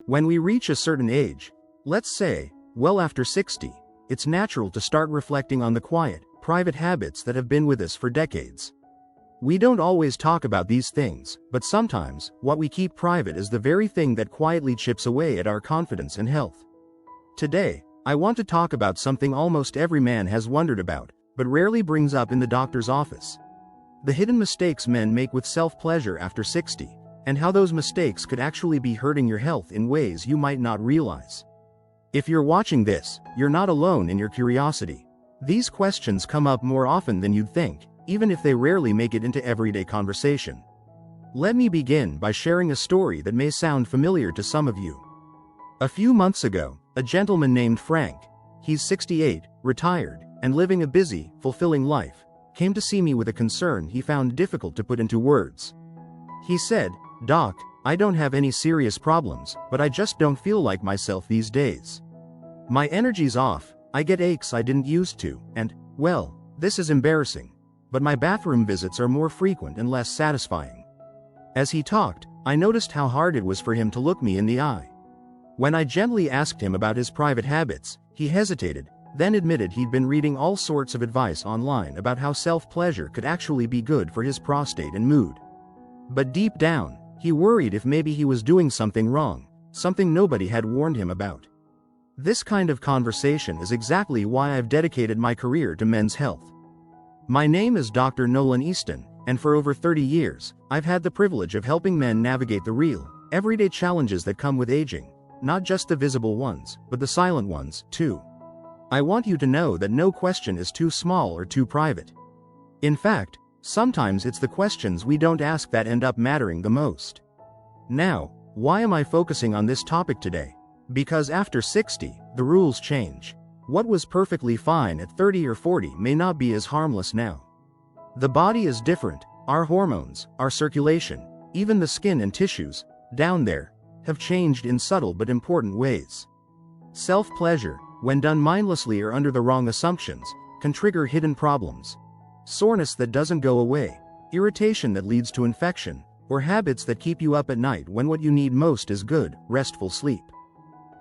When we reach a certain age, let's say, well after 60, it's natural to start reflecting on the quiet, private habits that have been with us for decades. We don't always talk about these things, but sometimes, what we keep private is the very thing that quietly chips away at our confidence and health. Today, I want to talk about something almost every man has wondered about, but rarely brings up in the doctor's office. The hidden mistakes men make with self-pleasure after 60, and how those mistakes could actually be hurting your health in ways you might not realize. If you're watching this, you're not alone in your curiosity. These questions come up more often than you'd think, even if they rarely make it into everyday conversation. Let me begin by sharing a story that may sound familiar to some of you. A few months ago, a gentleman named Frank, he's 68, retired, and living a busy, fulfilling life, came to see me with a concern he found difficult to put into words. He said, "Doc, I don't have any serious problems, but I just don't feel like myself these days. My energy's off, I get aches I didn't used to, and, well, this is embarrassing, but my bathroom visits are more frequent and less satisfying." As he talked, I noticed how hard it was for him to look me in the eye. When I gently asked him about his private habits, he hesitated, then admitted he'd been reading all sorts of advice online about how self-pleasure could actually be good for his prostate and mood. But deep down, he worried if maybe he was doing something wrong, something nobody had warned him about. This kind of conversation is exactly why I've dedicated my career to men's health. My name is Dr. Nolan Easton, and for over 30 years, I've had the privilege of helping men navigate the real, everyday challenges that come with aging, not just the visible ones, but the silent ones, too. I want you to know that no question is too small or too private. In fact, sometimes it's the questions we don't ask that end up mattering the most. Now, why am I focusing on this topic today? Because after 60, the rules change. What was perfectly fine at 30 or 40 may not be as harmless now. The body is different, our hormones, our circulation, even the skin and tissues, down there, have changed in subtle but important ways. Self-pleasure, when done mindlessly or under the wrong assumptions, can trigger hidden problems. Soreness that doesn't go away, irritation that leads to infection, or habits that keep you up at night when what you need most is good, restful sleep.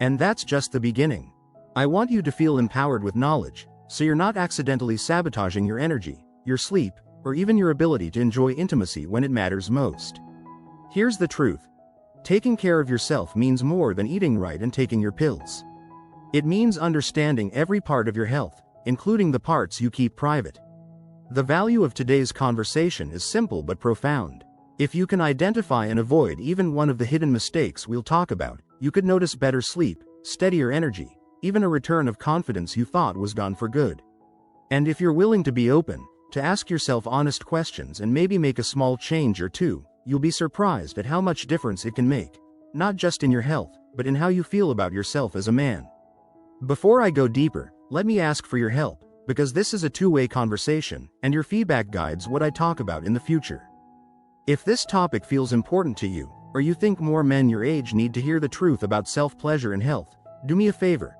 And that's just the beginning. I want you to feel empowered with knowledge, so you're not accidentally sabotaging your energy, your sleep, or even your ability to enjoy intimacy when it matters most. Here's the truth. Taking care of yourself means more than eating right and taking your pills. It means understanding every part of your health, including the parts you keep private. The value of today's conversation is simple but profound. If you can identify and avoid even one of the hidden mistakes we'll talk about, you could notice better sleep, steadier energy, even a return of confidence you thought was gone for good. And if you're willing to be open, to ask yourself honest questions and maybe make a small change or two, you'll be surprised at how much difference it can make, not just in your health, but in how you feel about yourself as a man. Before I go deeper, let me ask for your help, because this is a two-way conversation, and your feedback guides what I talk about in the future. If this topic feels important to you, or you think more men your age need to hear the truth about self-pleasure and health, do me a favor.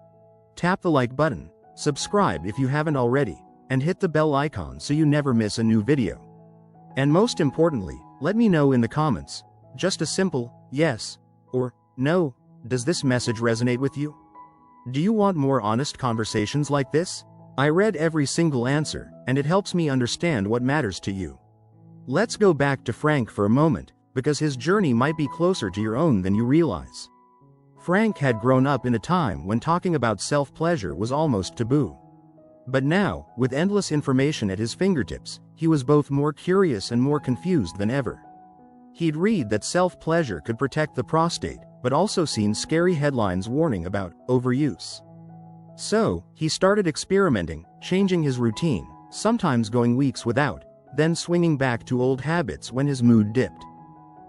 Tap the like button, subscribe if you haven't already, and hit the bell icon so you never miss a new video. And most importantly, let me know in the comments, just a simple yes or no, does this message resonate with you? Do you want more honest conversations like this? I read every single answer, and it helps me understand what matters to you. Let's go back to Frank for a moment, because his journey might be closer to your own than you realize. Frank had grown up in a time when talking about self-pleasure was almost taboo. But now, with endless information at his fingertips, he was both more curious and more confused than ever. He'd read that self-pleasure could protect the prostate, but also seen scary headlines warning about overuse. So, he started experimenting, changing his routine, sometimes going weeks without, then swinging back to old habits when his mood dipped.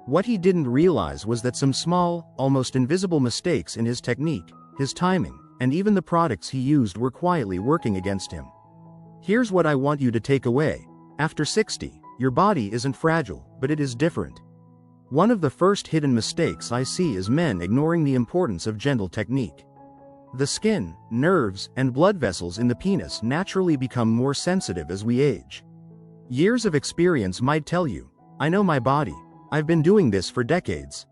What he didn't realize was that some small, almost invisible mistakes in his technique, his timing, and even the products he used were quietly working against him. Here's what I want you to take away. After 60, your body isn't fragile, but it is different. One of the first hidden mistakes I see is men ignoring the importance of gentle technique. The skin, nerves, and blood vessels in the penis naturally become more sensitive as we age. Years of experience might tell you, I know my body, I've been doing this for decades.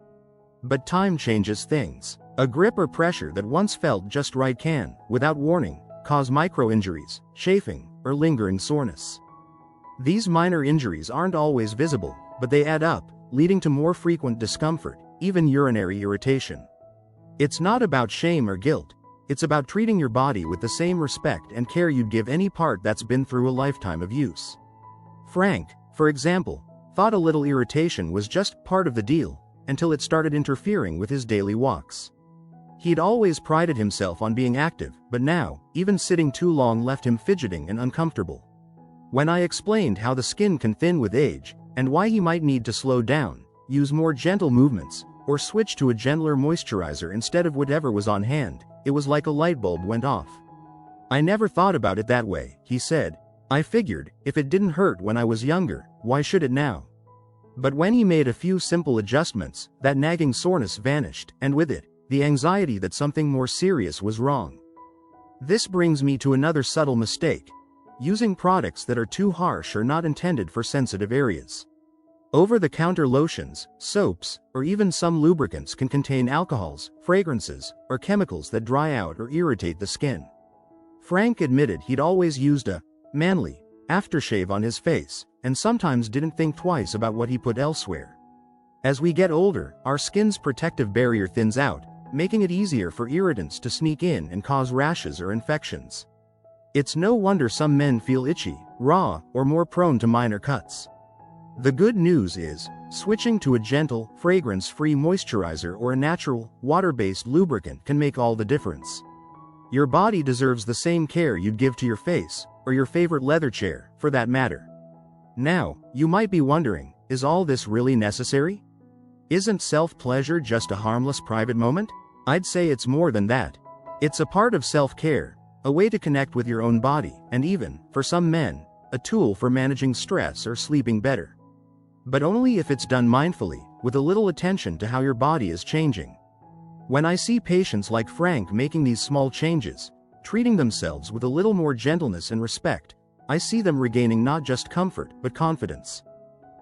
But time changes things. A grip or pressure that once felt just right can, without warning, cause micro-injuries, chafing, or lingering soreness. These minor injuries aren't always visible, but they add up, leading to more frequent discomfort, even urinary irritation. It's not about shame or guilt. It's about treating your body with the same respect and care you'd give any part that's been through a lifetime of use. Frank, for example, thought a little irritation was just part of the deal, until it started interfering with his daily walks. He'd always prided himself on being active, but now, even sitting too long left him fidgeting and uncomfortable. When I explained how the skin can thin with age, and why he might need to slow down, use more gentle movements, or switch to a gentler moisturizer instead of whatever was on hand, it was like a light bulb went off. "I never thought about it that way," he said. "I figured, if it didn't hurt when I was younger, why should it now?" But when he made a few simple adjustments, that nagging soreness vanished, and with it, the anxiety that something more serious was wrong. This brings me to another subtle mistake: using products that are too harsh or not intended for sensitive areas. Over-the-counter lotions, soaps, or even some lubricants can contain alcohols, fragrances, or chemicals that dry out or irritate the skin. Frank admitted he'd always used a manly aftershave on his face, and sometimes didn't think twice about what he put elsewhere. As we get older, our skin's protective barrier thins out, making it easier for irritants to sneak in and cause rashes or infections. It's no wonder some men feel itchy, raw, or more prone to minor cuts. The good news is, switching to a gentle, fragrance-free moisturizer or a natural, water-based lubricant can make all the difference. Your body deserves the same care you'd give to your face, or your favorite leather chair, for that matter. Now, you might be wondering, is all this really necessary? Isn't self-pleasure just a harmless private moment? I'd say it's more than that. It's a part of self-care, a way to connect with your own body, and even, for some men, a tool for managing stress or sleeping better. But only if it's done mindfully, with a little attention to how your body is changing. When I see patients like Frank making these small changes, treating themselves with a little more gentleness and respect, I see them regaining not just comfort, but confidence.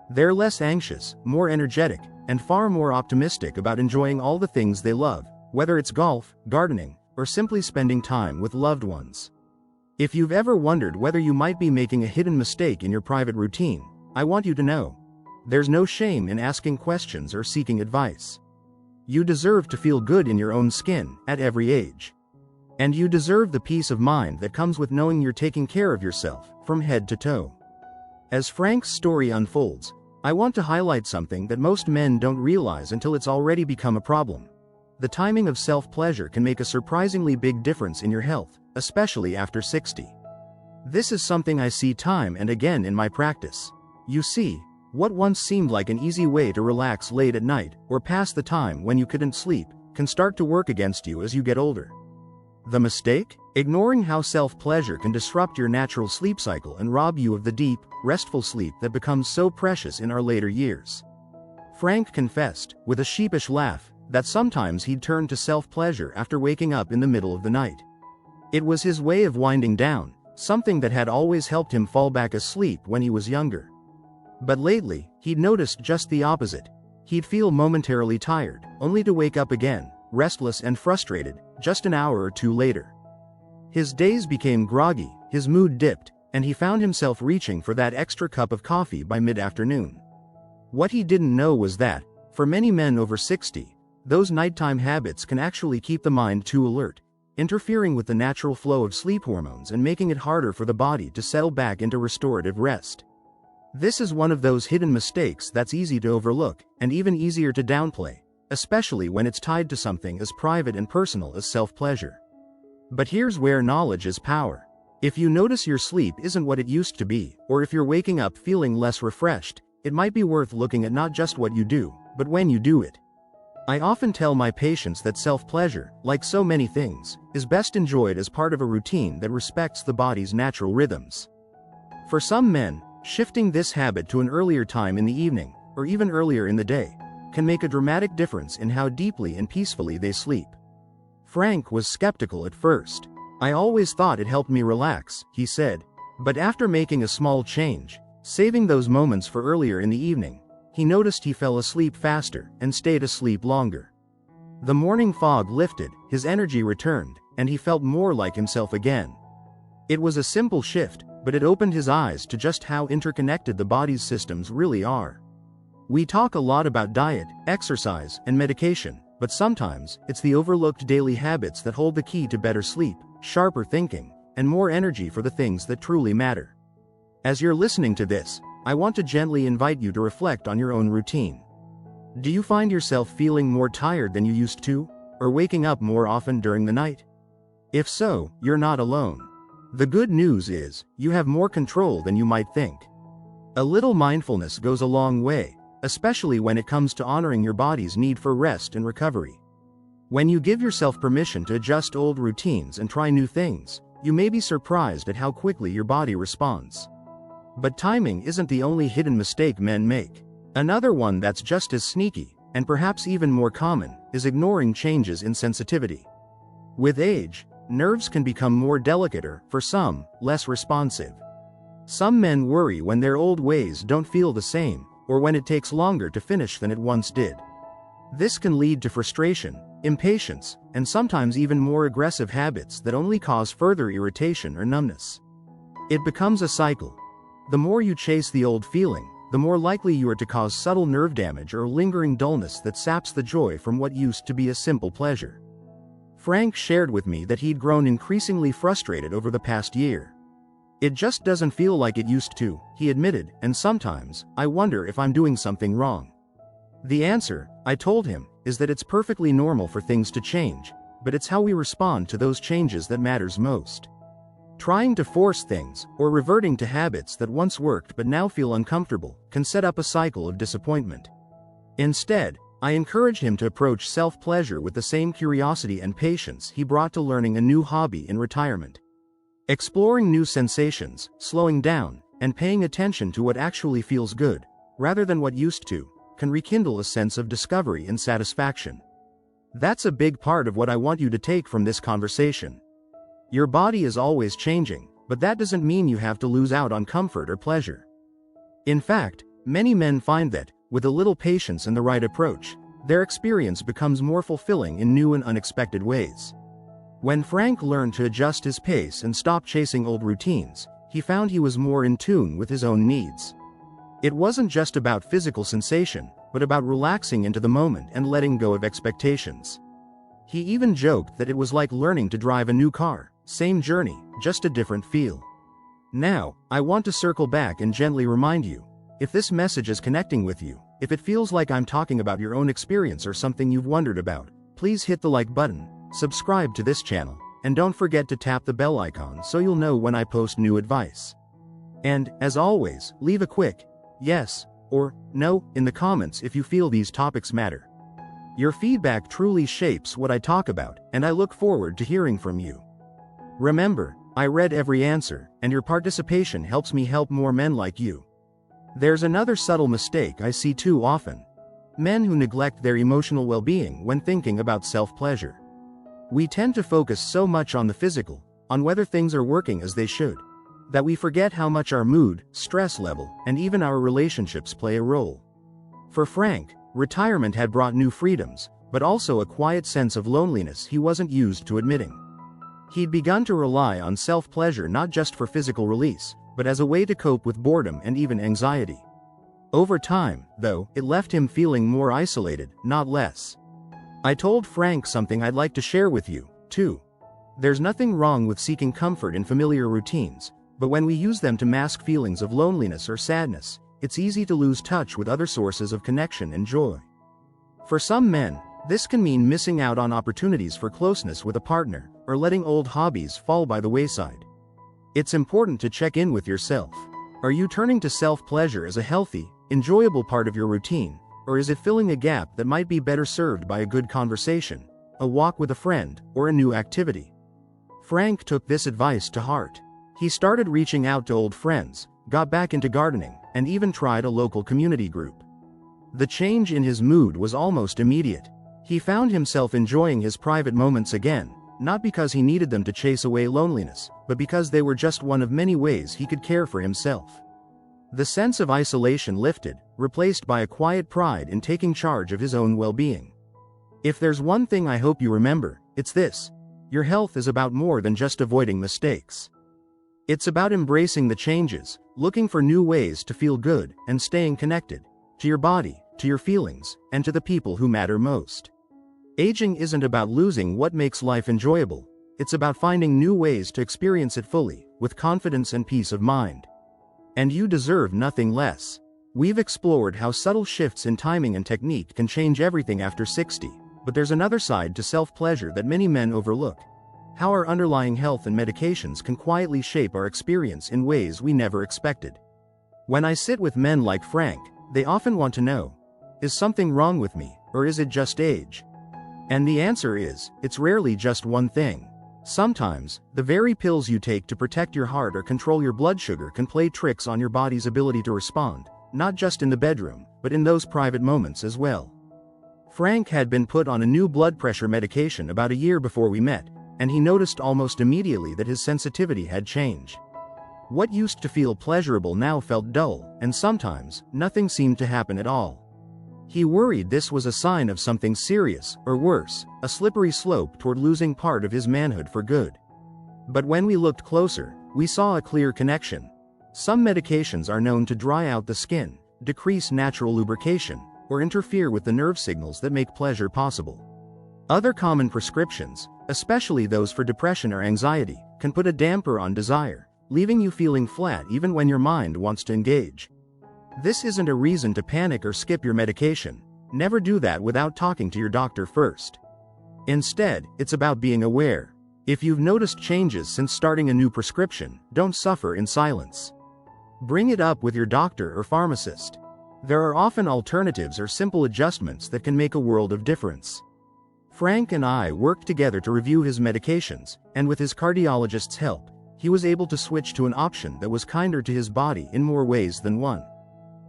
They're less anxious, more energetic, and far more optimistic about enjoying all the things they love, whether it's golf, gardening, or simply spending time with loved ones. If you've ever wondered whether you might be making a hidden mistake in your private routine, I want you to know: there's no shame in asking questions or seeking advice. You deserve to feel good in your own skin, at every age. And you deserve the peace of mind that comes with knowing you're taking care of yourself, from head to toe. As Frank's story unfolds, I want to highlight something that most men don't realize until it's already become a problem. The timing of self-pleasure can make a surprisingly big difference in your health, especially after 60. This is something I see time and again in my practice. You see, what once seemed like an easy way to relax late at night, or pass the time when you couldn't sleep, can start to work against you as you get older. The mistake? Ignoring how self-pleasure can disrupt your natural sleep cycle and rob you of the deep, restful sleep that becomes so precious in our later years. Frank confessed, with a sheepish laugh, that sometimes he'd turn to self-pleasure after waking up in the middle of the night. It was his way of winding down, something that had always helped him fall back asleep when he was younger. But lately, he'd noticed just the opposite. He'd feel momentarily tired, only to wake up again, restless and frustrated, just an hour or two later. His days became groggy, his mood dipped, and he found himself reaching for that extra cup of coffee by mid-afternoon. What he didn't know was that, for many men over 60, those nighttime habits can actually keep the mind too alert, interfering with the natural flow of sleep hormones and making it harder for the body to settle back into restorative rest. This is one of those hidden mistakes that's easy to overlook, and even easier to downplay, especially when it's tied to something as private and personal as self-pleasure. But here's where knowledge is power. If you notice your sleep isn't what it used to be, or if you're waking up feeling less refreshed, it might be worth looking at not just what you do, but when you do it. I often tell my patients that self-pleasure, like so many things, is best enjoyed as part of a routine that respects the body's natural rhythms. For some men, shifting this habit to an earlier time in the evening, or even earlier in the day, can make a dramatic difference in how deeply and peacefully they sleep. Frank was skeptical at first. "I always thought it helped me relax," he said. But after making a small change, saving those moments for earlier in the evening, he noticed he fell asleep faster and stayed asleep longer. The morning fog lifted, his energy returned, and he felt more like himself again. It was a simple shift, but it opened his eyes to just how interconnected the body's systems really are. We talk a lot about diet, exercise, and medication, but sometimes it's the overlooked daily habits that hold the key to better sleep, sharper thinking, and more energy for the things that truly matter. As you're listening to this, I want to gently invite you to reflect on your own routine. Do you find yourself feeling more tired than you used to, or waking up more often during the night? If so, you're not alone. The good news is, you have more control than you might think. A little mindfulness goes a long way, especially when it comes to honoring your body's need for rest and recovery. When you give yourself permission to adjust old routines and try new things, you may be surprised at how quickly your body responds. But timing isn't the only hidden mistake men make. Another one that's just as sneaky, and perhaps even more common, is ignoring changes in sensitivity. With age, nerves can become more delicate or, for some, less responsive. Some men worry when their old ways don't feel the same, or when it takes longer to finish than it once did. This can lead to frustration, impatience, and sometimes even more aggressive habits that only cause further irritation or numbness. It becomes a cycle. The more you chase the old feeling, the more likely you are to cause subtle nerve damage or lingering dullness that saps the joy from what used to be a simple pleasure. Frank shared with me that he'd grown increasingly frustrated over the past year. It just doesn't feel like it used to, he admitted, and sometimes, I wonder if I'm doing something wrong. The answer, I told him, is that it's perfectly normal for things to change, but it's how we respond to those changes that matters most. Trying to force things, or reverting to habits that once worked but now feel uncomfortable, can set up a cycle of disappointment. Instead, I encourage him to approach self-pleasure with the same curiosity and patience he brought to learning a new hobby in retirement. Exploring new sensations, slowing down, and paying attention to what actually feels good, rather than what used to, can rekindle a sense of discovery and satisfaction. That's a big part of what I want you to take from this conversation. Your body is always changing, but that doesn't mean you have to lose out on comfort or pleasure. In fact, many men find that, with a little patience and the right approach, their experience becomes more fulfilling in new and unexpected ways. When Frank learned to adjust his pace and stop chasing old routines, he found he was more in tune with his own needs. It wasn't just about physical sensation, but about relaxing into the moment and letting go of expectations. He even joked that it was like learning to drive a new car, same journey, just a different feel. Now, I want to circle back and gently remind you, if this message is connecting with you, if it feels like I'm talking about your own experience or something you've wondered about, please hit the like button, subscribe to this channel, and don't forget to tap the bell icon so you'll know when I post new advice. And, as always, leave a quick yes or no in the comments if you feel these topics matter. Your feedback truly shapes what I talk about, and I look forward to hearing from you. Remember, I read every answer, and your participation helps me help more men like you. There's another subtle mistake I see too often. Men who neglect their emotional well-being when thinking about self-pleasure. We tend to focus so much on the physical, on whether things are working as they should, that we forget how much our mood, stress level, and even our relationships play a role. For Frank, retirement had brought new freedoms, but also a quiet sense of loneliness he wasn't used to admitting. He'd begun to rely on self-pleasure not just for physical release, but as a way to cope with boredom and even anxiety. Over time, though, it left him feeling more isolated, not less. I told Frank something I'd like to share with you, too. There's nothing wrong with seeking comfort in familiar routines, but when we use them to mask feelings of loneliness or sadness, it's easy to lose touch with other sources of connection and joy. For some men, this can mean missing out on opportunities for closeness with a partner, or letting old hobbies fall by the wayside. It's important to check in with yourself. Are you turning to self-pleasure as a healthy, enjoyable part of your routine, or is it filling a gap that might be better served by a good conversation, a walk with a friend, or a new activity? Frank took this advice to heart. He started reaching out to old friends, got back into gardening, and even tried a local community group. The change in his mood was almost immediate. He found himself enjoying his private moments again, not because he needed them to chase away loneliness, but because they were just one of many ways he could care for himself. The sense of isolation lifted, replaced by a quiet pride in taking charge of his own well-being. If there's one thing I hope you remember, it's this: your health is about more than just avoiding mistakes. It's about embracing the changes, looking for new ways to feel good, and staying connected to your body, to your feelings, and to the people who matter most. Aging isn't about losing what makes life enjoyable. It's about finding new ways to experience it fully, with confidence and peace of mind. And you deserve nothing less. We've explored how subtle shifts in timing and technique can change everything after 60, but there's another side to self-pleasure that many men overlook: how our underlying health and medications can quietly shape our experience in ways we never expected. When I sit with men like Frank, they often want to know, is something wrong with me, or is it just age? And the answer is, it's rarely just one thing. Sometimes, the very pills you take to protect your heart or control your blood sugar can play tricks on your body's ability to respond, not just in the bedroom, but in those private moments as well. Frank had been put on a new blood pressure medication about a year before we met, and he noticed almost immediately that his sensitivity had changed. What used to feel pleasurable now felt dull, and sometimes, nothing seemed to happen at all. He worried this was a sign of something serious, or worse, a slippery slope toward losing part of his manhood for good. But when we looked closer, we saw a clear connection. Some medications are known to dry out the skin, decrease natural lubrication, or interfere with the nerve signals that make pleasure possible. Other common prescriptions, especially those for depression or anxiety, can put a damper on desire, leaving you feeling flat even when your mind wants to engage. This isn't a reason to panic or skip your medication. Never do that without talking to your doctor first. Instead, it's about being aware. If you've noticed changes since starting a new prescription, don't suffer in silence. Bring it up with your doctor or pharmacist. There are often alternatives or simple adjustments that can make a world of difference. Frank and I worked together to review his medications, and with his cardiologist's help, he was able to switch to an option that was kinder to his body in more ways than one.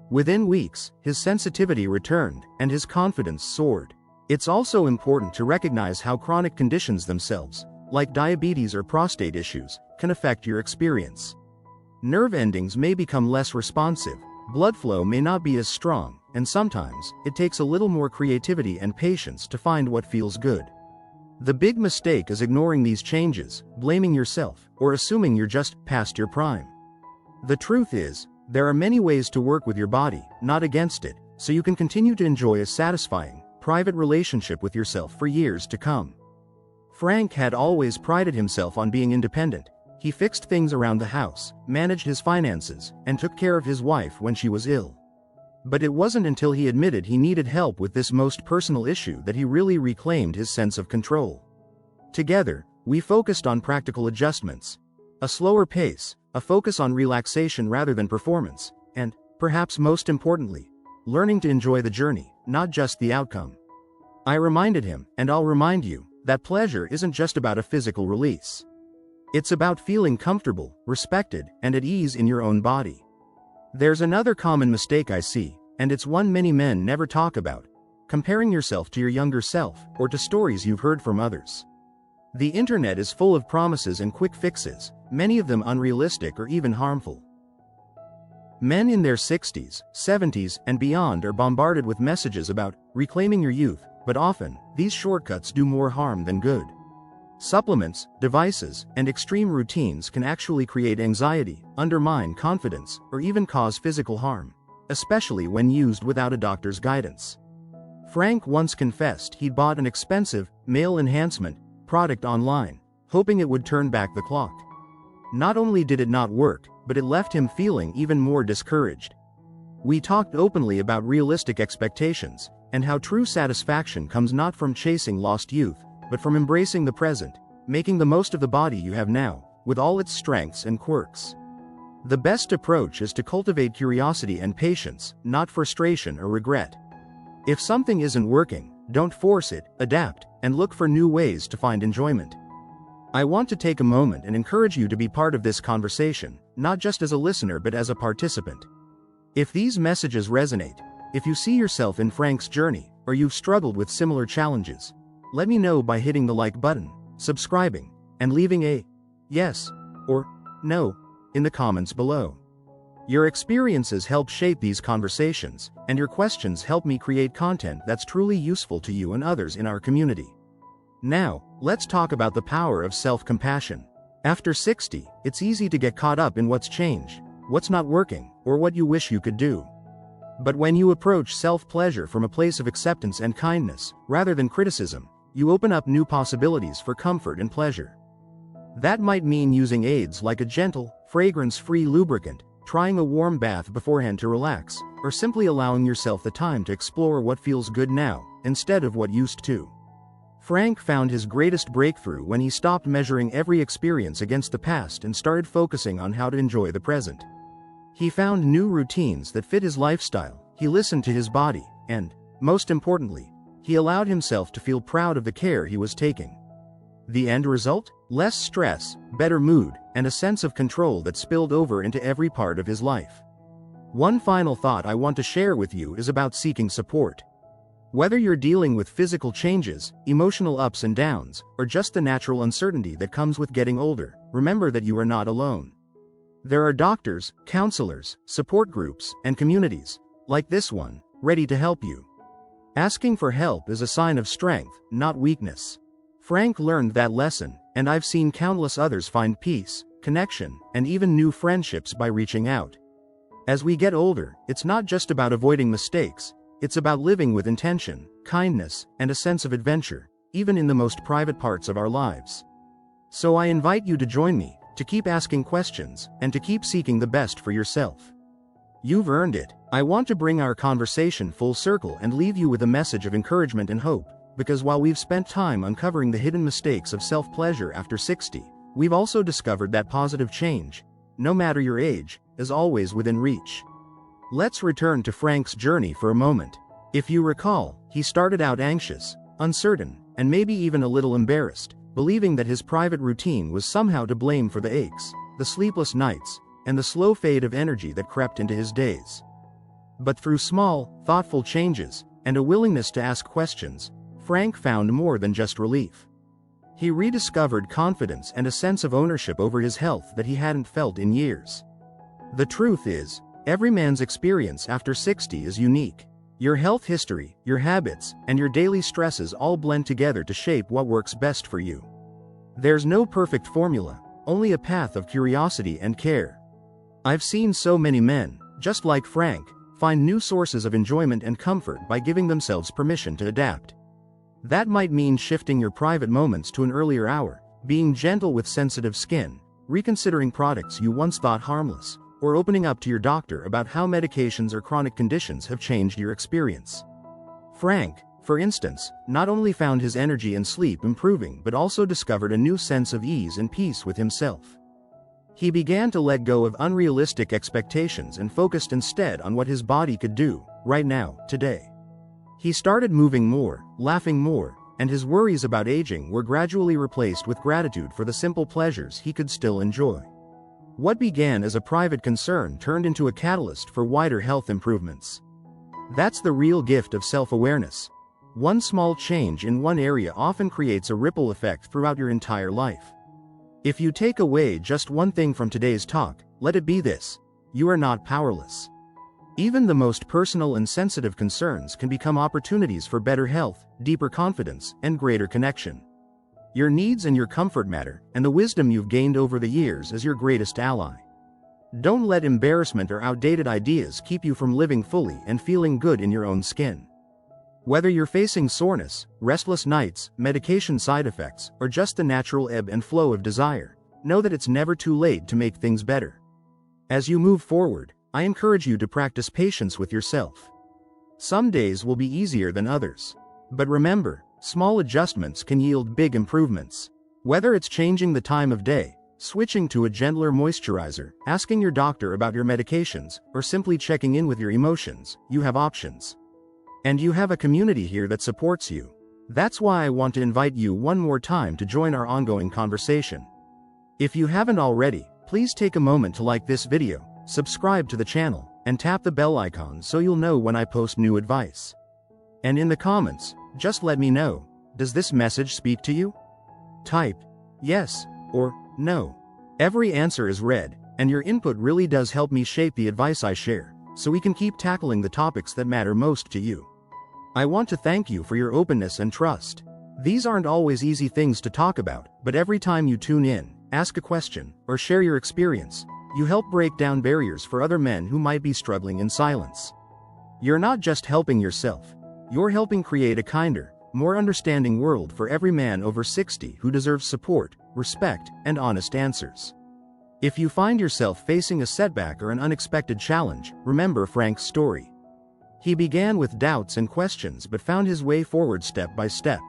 Within weeks, his sensitivity returned, and his confidence soared. It's also important to recognize how chronic conditions themselves, like diabetes or prostate issues, can affect your experience. Nerve endings may become less responsive, blood flow may not be as strong, and sometimes, it takes a little more creativity and patience to find what feels good. The big mistake is ignoring these changes, blaming yourself, or assuming you're just past your prime. The truth is, there are many ways to work with your body, not against it, so you can continue to enjoy a satisfying, private relationship with yourself for years to come. Frank had always prided himself on being independent. He fixed things around the house, managed his finances, and took care of his wife when she was ill. But it wasn't until he admitted he needed help with this most personal issue that he really reclaimed his sense of control. Together, we focused on practical adjustments: a slower pace, a focus on relaxation rather than performance, and, perhaps most importantly, learning to enjoy the journey, not just the outcome. I reminded him, and I'll remind you, that pleasure isn't just about a physical release. It's about feeling comfortable, respected, and at ease in your own body. There's another common mistake I see, and it's one many men never talk about: comparing yourself to your younger self, or to stories you've heard from others. The internet is full of promises and quick fixes, many of them unrealistic or even harmful. Men in their 60s, 70s, and beyond are bombarded with messages about reclaiming your youth, but often, these shortcuts do more harm than good. Supplements, devices, and extreme routines can actually create anxiety, undermine confidence, or even cause physical harm, especially when used without a doctor's guidance. Frank once confessed he'd bought an expensive, male enhancement product online, hoping it would turn back the clock. Not only did it not work, but it left him feeling even more discouraged. We talked openly about realistic expectations, and how true satisfaction comes not from chasing lost youth, but from embracing the present, making the most of the body you have now, with all its strengths and quirks. The best approach is to cultivate curiosity and patience, not frustration or regret. If something isn't working, don't force it, adapt, and look for new ways to find enjoyment. I want to take a moment and encourage you to be part of this conversation, not just as a listener but as a participant. If these messages resonate, if you see yourself in Frank's journey, or you've struggled with similar challenges, let me know by hitting the like button, subscribing, and leaving a yes or no in the comments below. Your experiences help shape these conversations, and your questions help me create content that's truly useful to you and others in our community. Now, let's talk about the power of self-compassion. After 60, it's easy to get caught up in what's changed, what's not working, or what you wish you could do. But when you approach self-pleasure from a place of acceptance and kindness, rather than criticism, you open up new possibilities for comfort and pleasure. That might mean using aids like a gentle, fragrance-free lubricant, trying a warm bath beforehand to relax, or simply allowing yourself the time to explore what feels good now, instead of what used to. Frank found his greatest breakthrough when he stopped measuring every experience against the past and started focusing on how to enjoy the present. He found new routines that fit his lifestyle, he listened to his body, and, most importantly, he allowed himself to feel proud of the care he was taking. The end result? Less stress, better mood, and a sense of control that spilled over into every part of his life. One final thought I want to share with you is about seeking support. Whether you're dealing with physical changes, emotional ups and downs, or just the natural uncertainty that comes with getting older, remember that you are not alone. There are doctors, counselors, support groups, and communities, like this one, ready to help you. Asking for help is a sign of strength, not weakness. Frank learned that lesson, and I've seen countless others find peace, connection, and even new friendships by reaching out. As we get older, it's not just about avoiding mistakes, it's about living with intention, kindness, and a sense of adventure, even in the most private parts of our lives. So I invite you to join me, to keep asking questions, and to keep seeking the best for yourself. You've earned it. I want to bring our conversation full circle and leave you with a message of encouragement and hope, because while we've spent time uncovering the hidden mistakes of self-pleasure after 60, we've also discovered that positive change, no matter your age, is always within reach. Let's return to Frank's journey for a moment. If you recall, he started out anxious, uncertain, and maybe even a little embarrassed, believing that his private routine was somehow to blame for the aches, the sleepless nights, and the slow fade of energy that crept into his days. But through small, thoughtful changes, and a willingness to ask questions, Frank found more than just relief. He rediscovered confidence and a sense of ownership over his health that he hadn't felt in years. The truth is, every man's experience after 60 is unique. Your health history, your habits, and your daily stresses all blend together to shape what works best for you. There's no perfect formula, only a path of curiosity and care. I've seen so many men, just like Frank, find new sources of enjoyment and comfort by giving themselves permission to adapt. That might mean shifting your private moments to an earlier hour, being gentle with sensitive skin, reconsidering products you once thought harmless, or opening up to your doctor about how medications or chronic conditions have changed your experience. Frank, for instance, not only found his energy and sleep improving but also discovered a new sense of ease and peace with himself. He began to let go of unrealistic expectations and focused instead on what his body could do, right now, today. He started moving more, laughing more, and his worries about aging were gradually replaced with gratitude for the simple pleasures he could still enjoy. What began as a private concern turned into a catalyst for wider health improvements. That's the real gift of self-awareness. One small change in one area often creates a ripple effect throughout your entire life. If you take away just one thing from today's talk, let it be this: you are not powerless. Even the most personal and sensitive concerns can become opportunities for better health, deeper confidence, and greater connection. Your needs and your comfort matter, and the wisdom you've gained over the years is your greatest ally. Don't let embarrassment or outdated ideas keep you from living fully and feeling good in your own skin. Whether you're facing soreness, restless nights, medication side effects, or just the natural ebb and flow of desire, know that it's never too late to make things better. As you move forward, I encourage you to practice patience with yourself. Some days will be easier than others. But remember, small adjustments can yield big improvements. Whether it's changing the time of day, switching to a gentler moisturizer, asking your doctor about your medications, or simply checking in with your emotions, you have options. And you have a community here that supports you. That's why I want to invite you one more time to join our ongoing conversation. If you haven't already, please take a moment to like this video, subscribe to the channel, and tap the bell icon so you'll know when I post new advice. And in the comments, just let me know, does this message speak to you? Type yes or no. Every answer is read, and your input really does help me shape the advice I share, so we can keep tackling the topics that matter most to you. I want to thank you for your openness and trust. These aren't always easy things to talk about, but every time you tune in, ask a question, or share your experience, you help break down barriers for other men who might be struggling in silence. You're not just helping yourself, you're helping create a kinder, more understanding world for every man over 60 who deserves support, respect, and honest answers. If you find yourself facing a setback or an unexpected challenge, remember Frank's story. He began with doubts and questions but found his way forward step by step.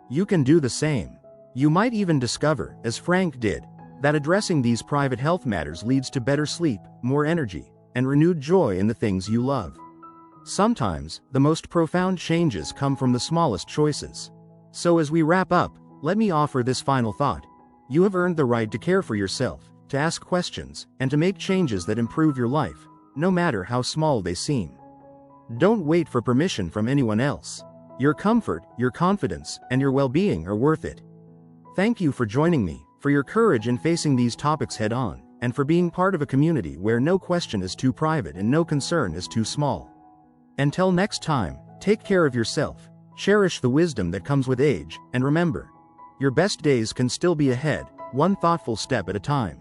You can do the same. You might even discover, as Frank did, that addressing these private health matters leads to better sleep, more energy, and renewed joy in the things you love. Sometimes, the most profound changes come from the smallest choices. So as we wrap up, let me offer this final thought. You have earned the right to care for yourself, to ask questions, and to make changes that improve your life, no matter how small they seem. Don't wait for permission from anyone else. Your comfort, your confidence, and your well-being are worth it. Thank you for joining me, for your courage in facing these topics head-on, and for being part of a community where no question is too private and no concern is too small. Until next time, take care of yourself, cherish the wisdom that comes with age, and remember, your best days can still be ahead, one thoughtful step at a time.